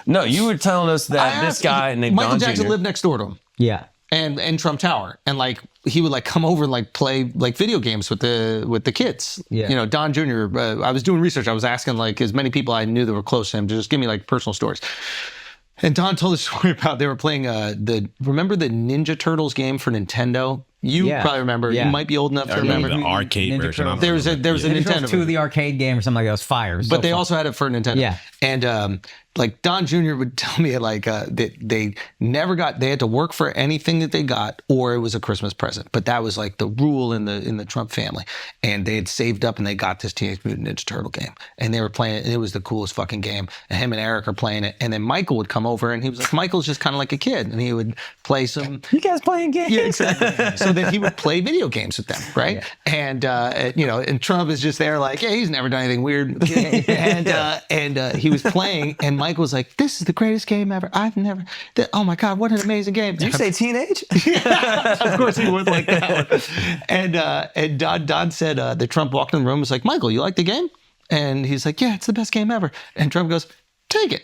No, you were telling us that this guy named Michael Don Jackson Jr. lived next door to him. Yeah. And Trump Tower, and like he would like come over and like play like video games with the kids. Yeah. You know, Don Jr. I was doing research. I was asking like as many people I knew that were close to him to just give me like personal stories. And Don told a story about they were playing remember the Ninja Turtles game for Nintendo? You probably remember. Yeah. You might be old enough to remember the arcade Ninja version. Turtles. There was a Ninja Nintendo Turtles 2, version. the arcade game or something like that. It was fire. But they also had it for Nintendo. Yeah. And like Don Jr. would tell me like that they never got, they had to work for anything that they got, or it was a Christmas present. But that was like the rule in the Trump family. And they had saved up and they got this Teenage Mutant Ninja Turtle game. And they were playing it, and it was the coolest fucking game. And him and Eric are playing it. And then Michael would come over, and he was like, Michael's just kind of like a kid. And he would play some. You guys playing games? Yeah, exactly. So then he would play video games with them, right? Yeah. And you know, and Trump is just there like, yeah, he's never done anything weird. and he was playing, and Mike was like, "This is the greatest game ever. I've never. Oh my god, what an amazing game!" Did you say teenage? Of course he would like that one. And Don said that Trump walked in the room and was like, "Michael, you like the game?" And he's like, "Yeah, it's the best game ever." And Trump goes, "Take it."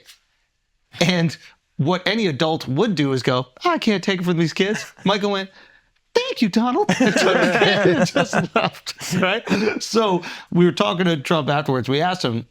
And what any adult would do is go, "I can't take it from these kids." Michael went, "Thank you, Donald." And just left, right? So we were talking to Trump afterwards. We asked him,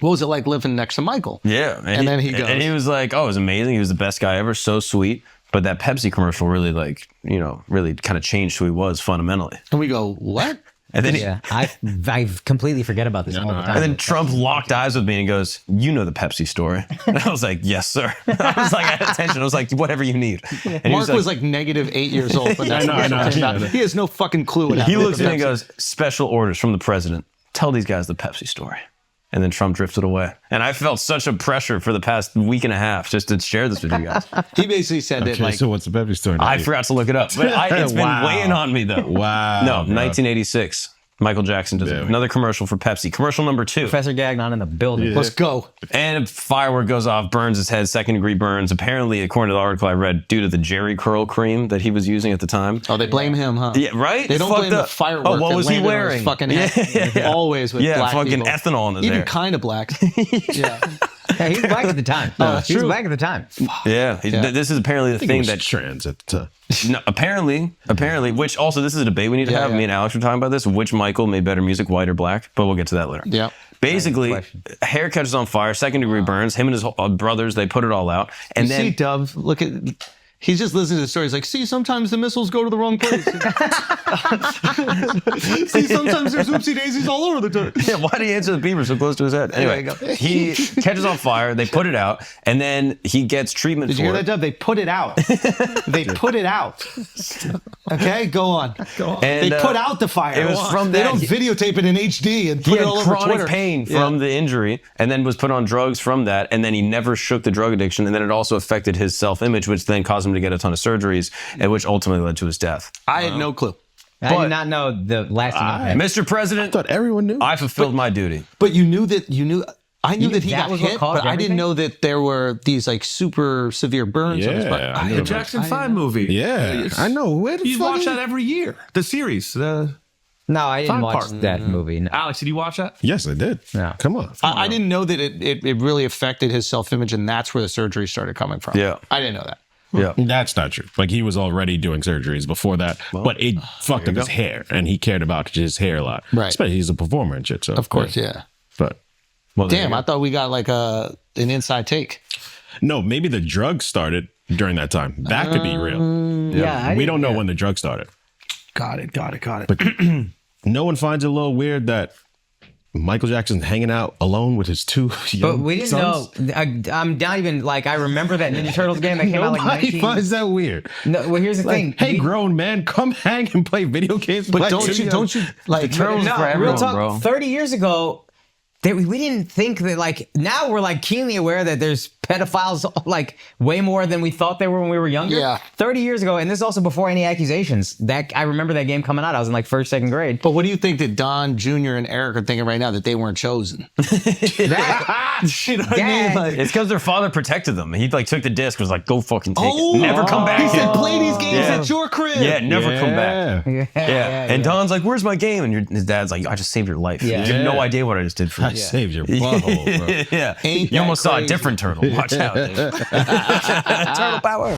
what was it like living next to Michael? Yeah. And then he goes. And he was like, oh, it was amazing. He was the best guy ever. So sweet. But that Pepsi commercial really like, you know, really kind of changed who he was fundamentally. And we go, what? And then Yeah. I completely forget about this all the time. And then Trump locked eyes with me and he goes, you know the Pepsi story. And I was like, yes, sir. I was like, I had attention. I was like, whatever you need. And he Mark was like -8 years old. But that's I know. He has no fucking clue what He happened. looks at me and goes, special orders from the president. Tell these guys the Pepsi story. And then Trump drifted away. And I felt such a pressure for the past week and a half just to share this with you guys. He basically said that Okay, like, so what's the Pepsi story? I forgot to look it up. But it's been Wow. weighing on me, though. Wow. No, bro. 1986. Michael Jackson does another commercial for Pepsi. Commercial number 2. Professor Gagnon in the building. let's go. And a firework goes off, burns his head, second-degree burns. Apparently, according to the article I read, due to the Jerry curl cream that he was using at the time. Oh, they blame him, huh? Yeah, right? They don't Fucked blame the up. firework. Oh, what that was he landed on his wearing? fucking head. Yeah. Always with Yeah, black fucking people. ethanol in his Even hair. kind of black. Yeah. Yeah, he was black at the time. that's he was true. black at the time. Yeah. This is apparently the I think thing it was that... trans at the time. No, apparently, which also this is a debate we need to have. yeah. Me and Alex were talking about this. Which Michael made better music, white or black? But we'll get to that later. Yeah. Basically, question. hair catches on fire, second-degree burns. Him and his brothers, they put it all out. And You then... see Dove, look at, he's just listening to the story. He's like, see, sometimes the missiles go to the wrong place. See, sometimes there's oopsie daisies all over the time. Yeah, why did he answer the beaver so close to his head? Anyway, There you go. he catches on fire. They put it out, and then he gets treatment Did for you hear it. that, Dove? They put it out. They put it out. Okay, go on. And, They put out the fire. it was from They that- don't videotape it in HD and He put it had all over chronic Twitter. pain from the injury, and then was put on drugs from that, and then he never shook the drug addiction, and then it also affected his self-image, which then caused him to get a ton of surgeries, and which ultimately led to his death. I had no clue. I did not know the lasting impact. Mr. President, I thought everyone knew. I fulfilled my duty. But I knew that he that got was what hit, caused but I everything? didn't know that there were these like super severe burns on his body. Yeah, I The know. Jackson 5 movie. Yeah, I know. Where the You fuck watch is- that every year. The series. No, I didn't watch 5-part. that movie. No. Alex, did you watch that? Yes, I did. No. Come on. I didn't know that it really affected his self-image, and that's where the surgery started coming from. Yeah. I didn't know that. Yeah. That's not true. Like, he was already doing surgeries before that, but it fucked up his hair, and he cared about his hair a lot. Right. Especially he's a performer and shit. So Of course, yeah. But Well, there Damn, you I thought we got like an inside take. no, maybe the drugs started during that time. That could be real. Yeah, We don't know when the drugs started. Got it. But no one finds it a little weird that Michael Jackson's hanging out alone with his two young But we didn't sons? know. I'm not even like, I remember that Ninja Turtles game that came out like Nobody 19... finds that weird. No, well, here's the thing. Hey, We- grown man, come hang and play video games. But with don't two you young- like Turtles No, for real everyone, talk. bro. 30 years ago, we didn't think that, like, now we're like keenly aware that there's pedophiles like way more than we thought they were when we were younger. Yeah. 30 years ago, and this is also before any accusations. That I remember that game coming out. I was in like first, second grade. But what do you think that Don Jr. and Eric are thinking right now that they weren't chosen? You know what I Dad. mean? Like, It's because their father protected them. He like took the disc, was like, "Go fucking take it, never come back." He said, Yeah. "Play these games Yeah. at your crib." Yeah, never come back. Yeah. Yeah. And Don's like, "Where's my game?" And his dad's like, "I just saved your life. Yeah. You have no Yeah. idea what I just did for you." I saved your butthole, bro. Yeah, Ain't you that almost saw a crazy? different turtle. Watch out, Dave. Turtle power.